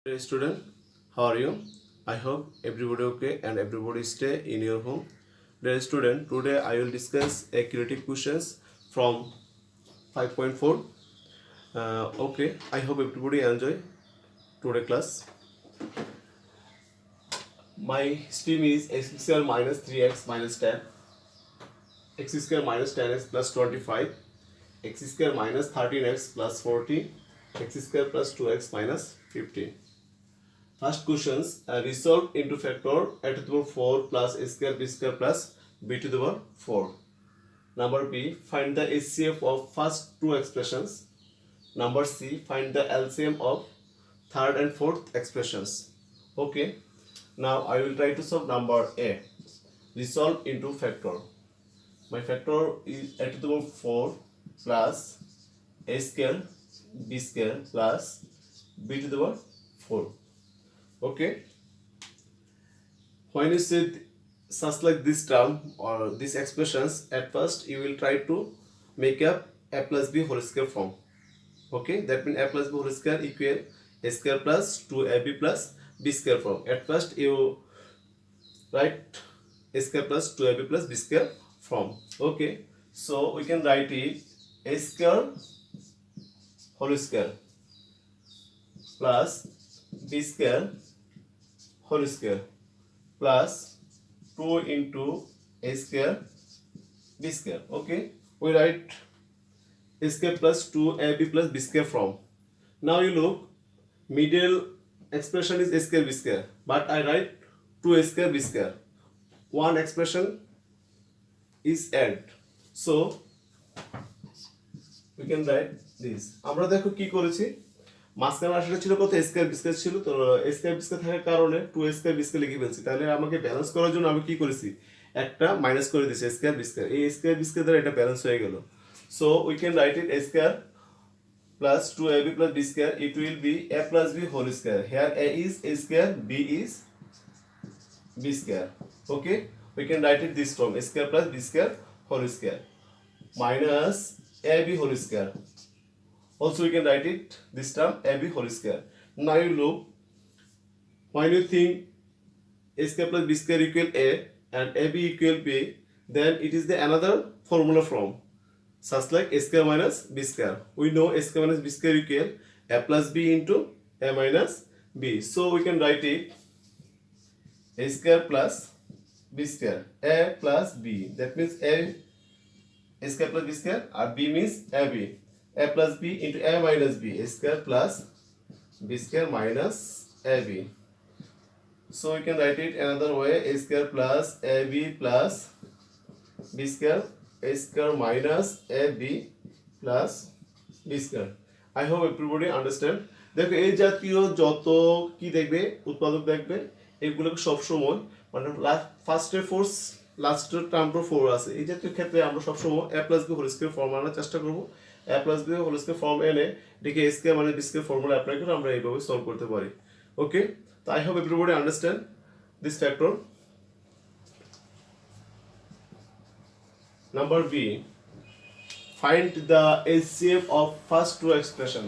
Dear student, how are you? I hope everybody okay and everybody stay in your home. Dear student, today I will discuss a creative questions from 5.4. Okay, I hope everybody enjoy today class. My stream is x square minus 3x minus 10, x square minus 10x plus 25, x square minus 13x plus 40, x square plus 2x minus 15. First questions resolve into factor a to the power 4 plus a square b square plus b to the power 4. Number B, find the HCF of first two expressions. Number C, find the LCM of third and fourth expressions. Okay, now I will try to solve number A. Resolve into factor. My factor is a to the power 4 plus a square b square plus b to the power 4. Okay, when you see such like this term or these expressions, at first you will try to make up a plus b whole square form. Okay, that means a plus b whole square equal a square plus 2ab plus b square form. At first you write a square plus 2ab plus b square form. Okay, so we can write it a square whole square plus b square whole square plus 2 into a square b square. Okay, we write a square plus 2ab plus b square form. Now you look, middle expression is a square b square, but I write 2a square b square. One expression is add, so we can write this. আমরা দেখো কি করেছি, মাঝখানে আসলে ছিল কত square বিস্কয়ার ছিল, তো স্কয়ার বিস্কয়ার থাকার কারণে 2 স্কয়ার বিস্কয়ার লিখে ফেলছি। তাহলে আমাকে ব্যালেন্স করার জন্য আমি কি করেছি, একটা মাইনাস করে দিয়েছি স্কয়ার বিস্কয়ার। এই স্কয়ার বিস্কয়ার দ্বারা এটা ব্যালেন্স হয়ে গেল। So we can write it a square plus 2ab plus b square. It will be a plus b whole square. Here a is a square, b is b square. Okay, we can write it this form, a square plus b square whole square minus ab whole square. Also we can write it this term ab whole square. Now you look, when you think a square plus b square equal a and ab equal b, then it is the another formula form, such like a square minus b square. We know a square minus b square equal a plus b into a minus b. So we can write it a square plus b square, a plus b. That means a square plus b square, or b means ab. A plus b into a minus b, a square plus b square minus ab. So we can write it another way, a square plus ab plus b square, a square minus ab plus b square. I hope everybody understand. দেখো এই জাতীয় যত কি দেখবে উৎপাদক দেখবে, এগুলোকে সবসময় মানে ফার্স্টের ফোর্স লাস্টের টার্মটা 4 আছে, এই জাতীয় ক্ষেত্রে আমরা সবসময় a plus b whole square form আনার চেষ্টা করব। a plus b whole square form এনে এটাকে a স্কয়ার মানে b স্কয়ার ফর্মুলা অ্যাপ্লাই করে আমরা এইভাবে সলভ করতে পারি। ওকে, তো I hope everybody understand this factor. Number B, find the HCF of first two expression.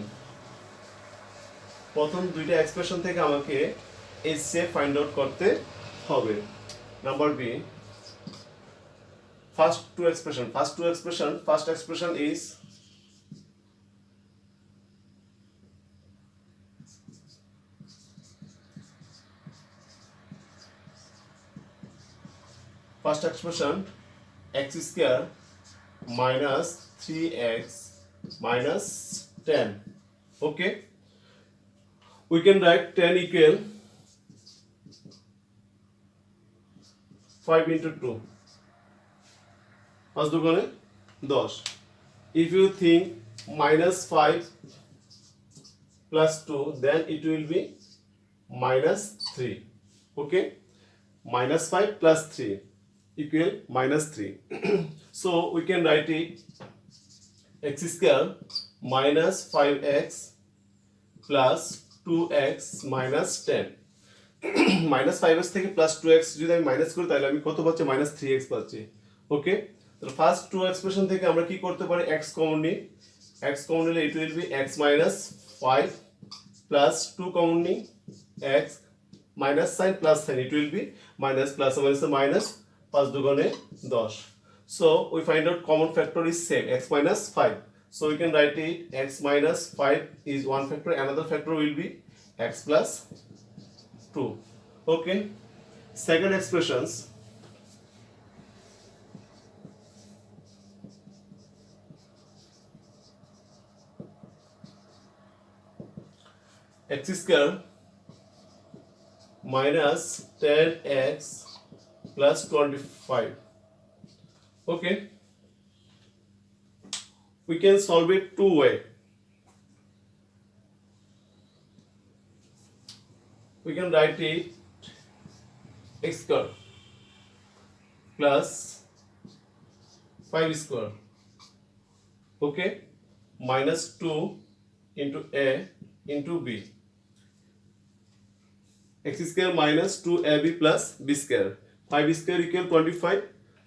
প্রথম দুইটা এক্সপ্রেশন থেকে আমাকে HCF ফাইন্ড আউট করতে হবে। Number B, first two expression, first expression is x square minus 3x minus 10. Okay, we can write 10 equal 5 into 2, 5 দুগুণে 10. If you think minus 5 plus 2, then it will be minus 3. Okay, minus 5 plus 3 equal minus 3. So we can write it x square minus 5x plus 2x minus 10. minus 5x থেকে plus 2x যদি আমি minus করি তাহলে আমি কত পাচ্ছি, minus 3x পাচ্ছি। ওকে, তাহলে ফার্স্ট টু এক্সপ্রেশন থেকে আমরা কি করতে পারি, x কমন নিই, x কমন নিলে it will be x minus 5 plus 2 common নিই x minus sign plus sign, it will be minus plus minus minus 5 দুগুণে 10. So we find out common factor is same, x minus 5. So we can write it x minus 5 is one factor, another factor will be x plus 2. Okay, second expressions. X square minus 10x plus 25. Okay, we can solve it two way. We can write it x square plus 5 square, okay, minus 2 into a into b. X square minus 2ab plus b square. 5 square equal 25.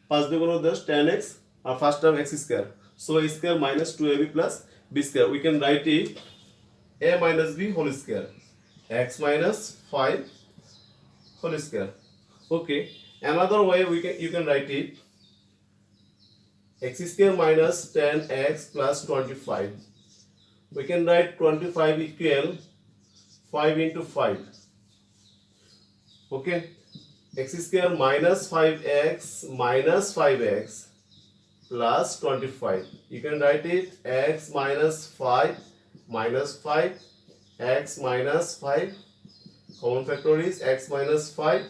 5 দুগুণ 10, 10x, R first term x square. So a square minus 2ab plus b square. We can write it a minus b whole square. X minus 5 whole square. Okay. Another way you can write it x square minus 10x plus 25. We can write 25 equal 5 into 5. Okay, x square minus 5x minus 5x plus 25. You can write it x minus 5 minus 5 x minus 5. Common factor is x minus 5.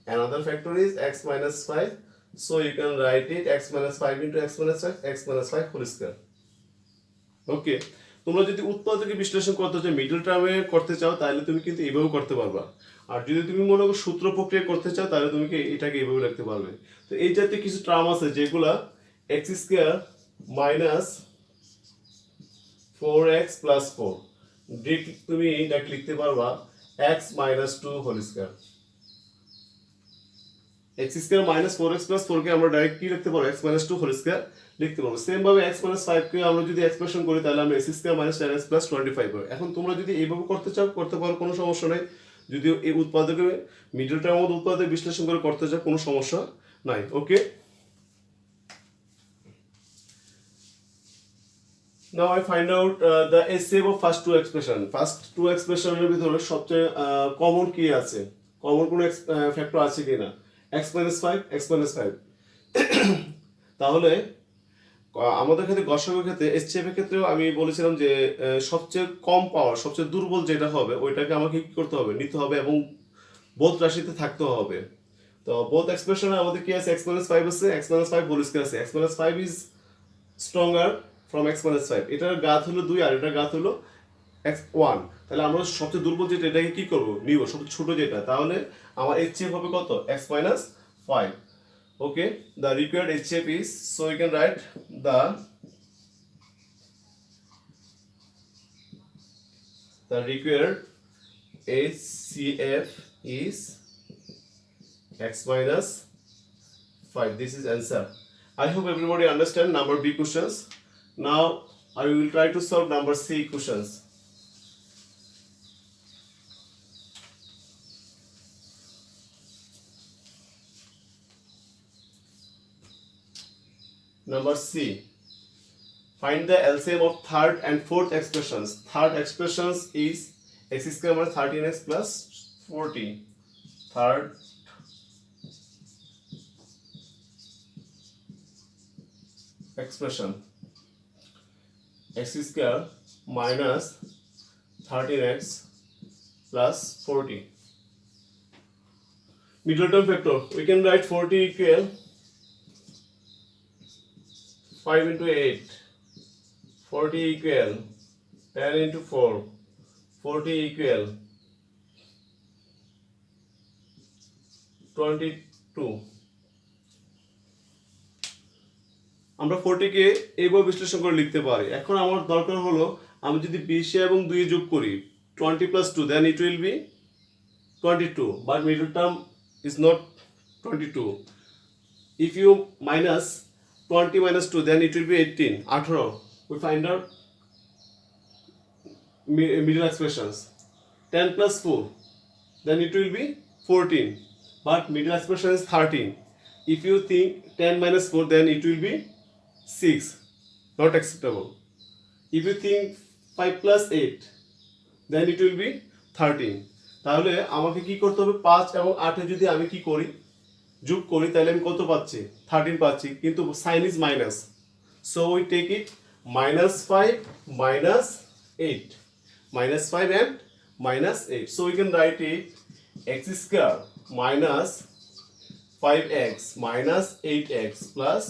Another factor is x minus 5. So you can write it x minus 5 into x minus 5 whole square. Okay. তোমরা যদি উৎপাদকে বিশ্লেষণ করতে চাও, middle টার্মে করতে চাও, তাহলে তুমি কিন্তু এইভাবে করতে পারবা। আর যদি তুমি মনে করো সূত্র প্রক্রিয়া করতে চাও, তাহলে তুমি এটাকে এইভাবে লিখতে পারবে। তো এই জাতীয় কিছু টার্ম আছে যেগুলা x square minus 4x plus 4, তুমি এটাকে লিখতে পারবা x minus 2 whole square. X square minus 4x plus 4 কে আমরা ডাইরেক্ট কি লিখতে পারবো, এক্স মাইনাস 2 হোল স্কোয়ার লিখতে পারবো। সেম ভাবে x মাইনাস 5 কে আমরা যদি এক্সপ্রেশন করি তাহলে আমরা x square minus 10x plus 25 পাবো। এখন তোমরা যদি এইভাবে করতে চাও করতে পারো, কোনো সমস্যা নাই। যদি এই উৎপাদকে মিডল টার্ম মধ্যে উৎপাদক বিশ্লেষণ করে করতে চাও, কোনো সমস্যা নাই। Okay, now I find out the HCF of first two expression. First two এক্সপ্রেশনের ভিতরে সবচেয়ে কমন কি আছে, কমন কোনো ফ্যাক্টর আছে কিনা, x মাইনাস 5 x মাইনাস 5। তাহলে আমাদের ক্ষেত্রে গসাগুর ক্ষেত্রে HCF এর ক্ষেত্রেও আমি বলেছিলাম যে সবচেয়ে কম পাওয়ার, সবচেয়ে দুর্বল যেটা হবে ওইটাকে আমাকে কি করতে হবে, নিতে হবে এবং বোধ রাশিতে থাকতে হবে। তো বোধ এক্সপ্রেশনে আমাদের কি আছে, x মাইনাস 5 আছে, x মাইনাস 5 হোল স্কয়ার আছে। x minus 5 is stronger from x minus 5। এটার ঘাত হলো 2 আর এটার ঘাত হলো x1। তাহলে আমরা সবচেয়ে দুর্বল যেটা এটাকে কি করব, নিব সবচেয়ে ছোট যেটা। তাহলে আমার HCF হবে কত, x minus 5। Okay, the required HCF is, so you can write the required HCF is x minus 5. This is answer. I hope everybody understand number B questions. Now I will try to solve number C questions. Number C. Find the LCM of third and fourth expressions. Third expressions is x square minus 13x plus 40. Third expression, x square minus 13x plus 40. Middle term factor. We can write 40 equal 5 into 8, 40 equal 10 into 4, 40 equal 22. আমরা 40 কে এইভাবে বিশ্লেষণ করে লিখতে পারি। এখন আমার দরকার হলো আমি যদি 20 এবং 2 যোগ করি 20 plus 2, then it will be 22, but middle term is not 22. If you minus 20 minus 2, then it will be 18. 18. We find out middle expressions. 10 plus 4, then it will be 14. But middle expression is 13. If you think 10 minus 4, then it will be 6. Not acceptable. If you think 5 plus 8, then it will be 13. তাহলে আমাকে কি করতে হবে 5 এবং 8 এ যদি আমি কি করি যোগ করি তাহলে আমি কত পাচ্ছি 13 পাচ্ছি কিন্তু sign is minus so we take it -5 -8 -5 and -8 so we can write it x square minus 5x minus 8x plus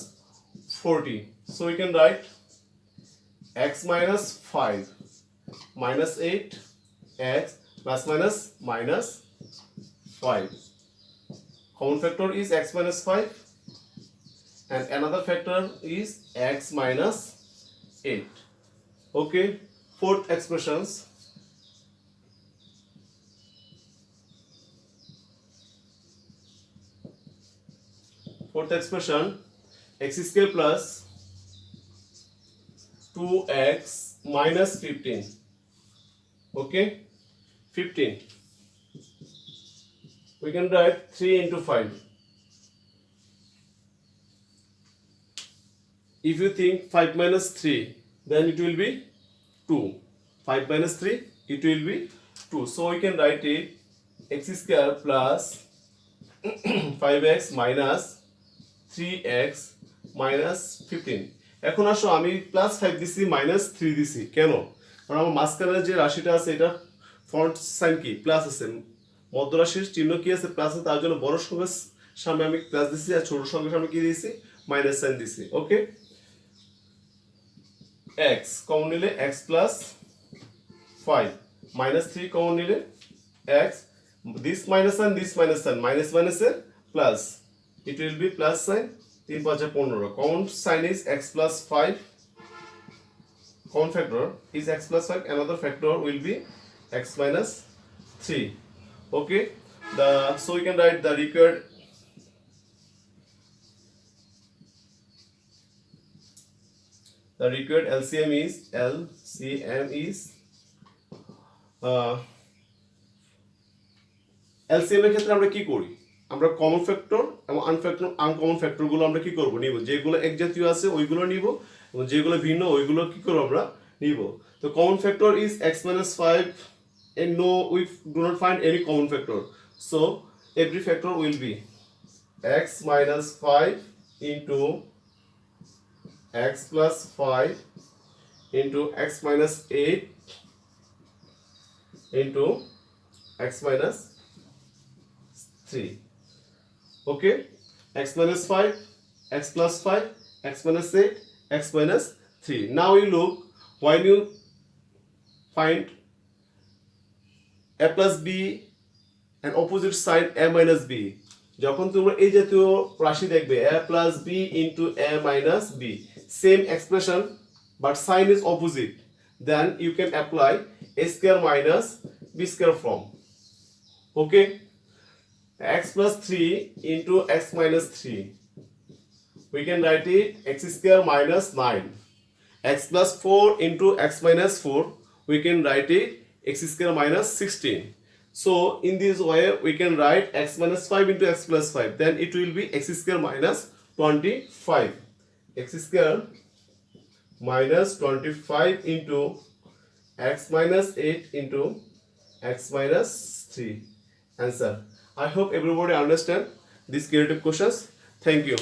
40 so we can write x minus 5 minus 8 x plus minus minus 5. Common factor is x minus 5 and another factor is x minus 8. Okay, fourth expressions. Fourth expression x square plus 2x minus 15. Okay, 15. We can write 3 into 5. If you think 5 minus 3, then it will be 2. 5 minus 3, it will be 2. So we can write it x square plus 5x minus 3x minus 15. এখন আসো আমি plus 5 দিছি minus 3 দিছি কেন কারণ আমার মাঝখানে যে রাশিটা আছে এটা ফন্ট সাইন কি প্লাস আছে মধ্য রাশির চিহ্ন কি আছে প্লাস আছে তার জন্য বড় সংখ্যার সামনে আমি প্লাস দিছি আর ছোট সংখ্যার সামনে কি দিয়েছি মাইনাস সাইন দিছি ওকে x কমন নিলে x plus 5 minus 3 কমন নিলে x this minus sign minus minus এর plus it will be plus sign 3 5 15 common sign is x plus 5 common factor is x plus 5 another factor will be x minus 3 okay so we can write the required LCM is LCM এর ক্ষেত্রে আমরা কি করি আমরা common factor এবং uncommon ফ্যাক্টরগুলো আমরা কি করব নিব যেগুলো এক জাতীয় আছে ওইগুলো নিব এবং যেগুলো ভিন্ন ওইগুলো কি করব আমরা নিব তো common factor is x minus 5 and no we do not find any common factor so every factor will be x minus 5 into x plus 5 into x minus 8 into x minus 3 okay x minus 5 x plus 5 x minus 8 x minus 3 now you look when you find a plus b and opposite side a minus b যখন তোমরা এই জাতীয় রাশি দেখবে a plus b into a minus b same expression but sign is opposite then you can apply a square minus b square form okay x plus 3 into x minus 3 we can write it x square minus 9 x plus 4 into x minus 4 we can write it x square minus 16 so in this way we can write x minus 5 into x plus 5 then it will be x square minus 25 x square minus 25 into x minus 8 into x minus 3 answer I hope everybody understand these creative questions thank you